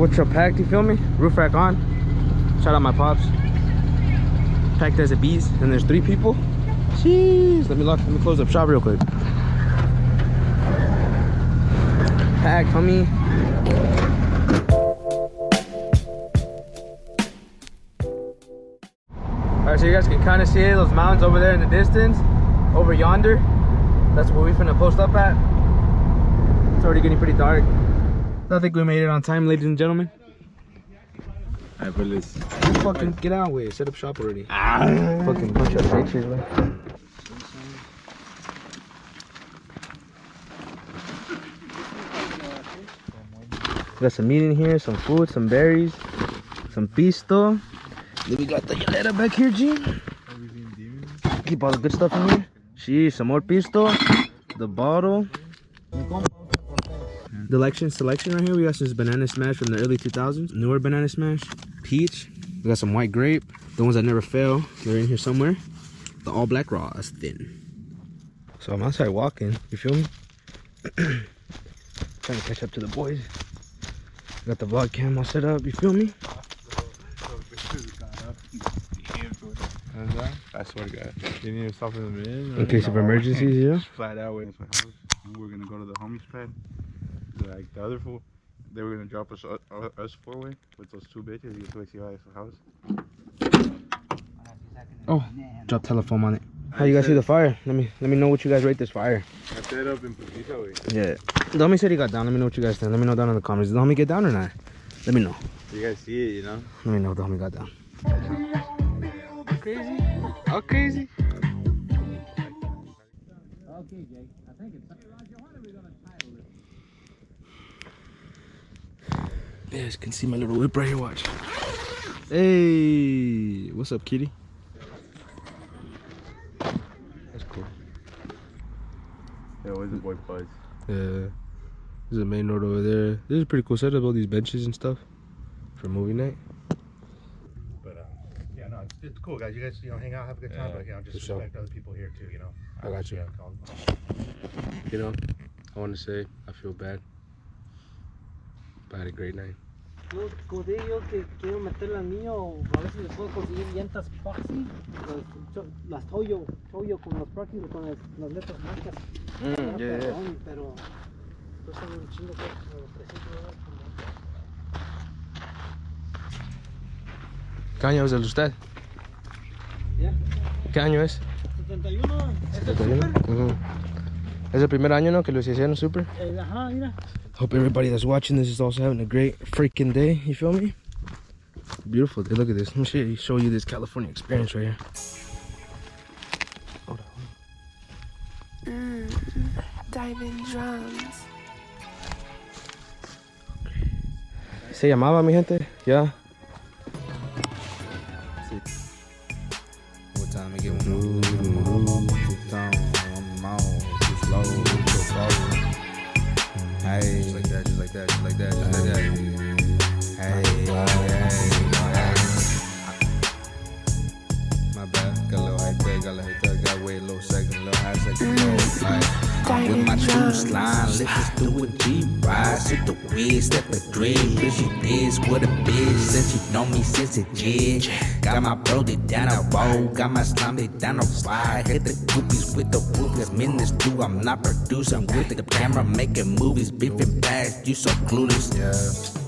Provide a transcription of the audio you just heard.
What's up, packed? You feel me? Roof rack on. Shout out my pops. Packed as a bees, and there's 3 people. Jeez. Let me close up shop real quick. Packed, homie. Alright, so you guys can kind of see those mountains over there in the distance, over yonder. That's where we finna post up at. It's already getting pretty dark. I think we made it on time, ladies and gentlemen. Alright, but let's fucking get out with it. Set up shop already. Fucking bunch of pictures, man. Got some meat in here, some food, some berries, some pisto. Then we got the yaleta back here, G. Keep all the good stuff in here. Sheesh, some more pisto. The bottle. Selection right here. We got this banana smash from the early 2000s. Newer banana smash. Peach. We got some white grape. The ones that never fail. They're in here somewhere. The all black raw is thin. So I'm outside walking. You feel me? Trying to catch up to the boys. Got the vlog cam all set up. You feel me? I swear to God. You need to stop in the middle. In case of emergencies, yeah. Flat out with my house. We were gonna go to the homies pad. Like the other fool, they were gonna drop us 4-way with those 2 bitches. You get to see house. Oh, drop telephone on it. How you guys see the fire? Let me know what you guys rate this fire. I set up in Pujita way. Yeah. The homie said he got down. Let me know what you guys think. Let me know down in the comments. Did the homie get down or not? Let me know. You guys see it, you know? Let me know if the homie got down. Crazy? How crazy? Okay, Jay. I think it's. What are we gonna title it? You guys can see my little whip right here. Watch. Hey, what's up, kitty? That's cool. Yeah, where's the boy Buzz? Yeah. There's a main road over there. This is a pretty cool setup. All these benches and stuff for movie night. But yeah, no, it's cool, guys. You guys, hang out, have a good time. But just respect other people here too. I got you. You know, I want to say I feel bad, but I had a great night. Yo, como te digo que quiero meterle al niño, a ver si les puedo conseguir llantas Foxy, las Toyo con los Proxy, con las letras blancas. Yeah. Pero son un chingo que $300. ¿Qué año es el de usted? ¿Ya? ¿Qué año es? 71. 71. Es el primer año, ¿no? Que lo hicieron super. Ajá, mira. Hope everybody that's watching this is also having a great freaking day. You feel me? Beautiful day. Look at this. Let me show you this California experience right here. Hold on. Diamond drums. Se llamaba, mi gente. Yeah. What time to get one? Hey, just like that, just like that, just like that, just like that. Hey, my bad, got a little high tech, got way a little second, a little high second, with my true slime, let's just do a G-ride, shoot the weed, step a dream, bitch, she this, what a bitch, since she know me since a jig, got my brody down a roll, got my slime down a ride, hit the groupies with the roof, cause minutes do, I'm not producing, with the camera making movies, beefing bags, you so clueless, yeah.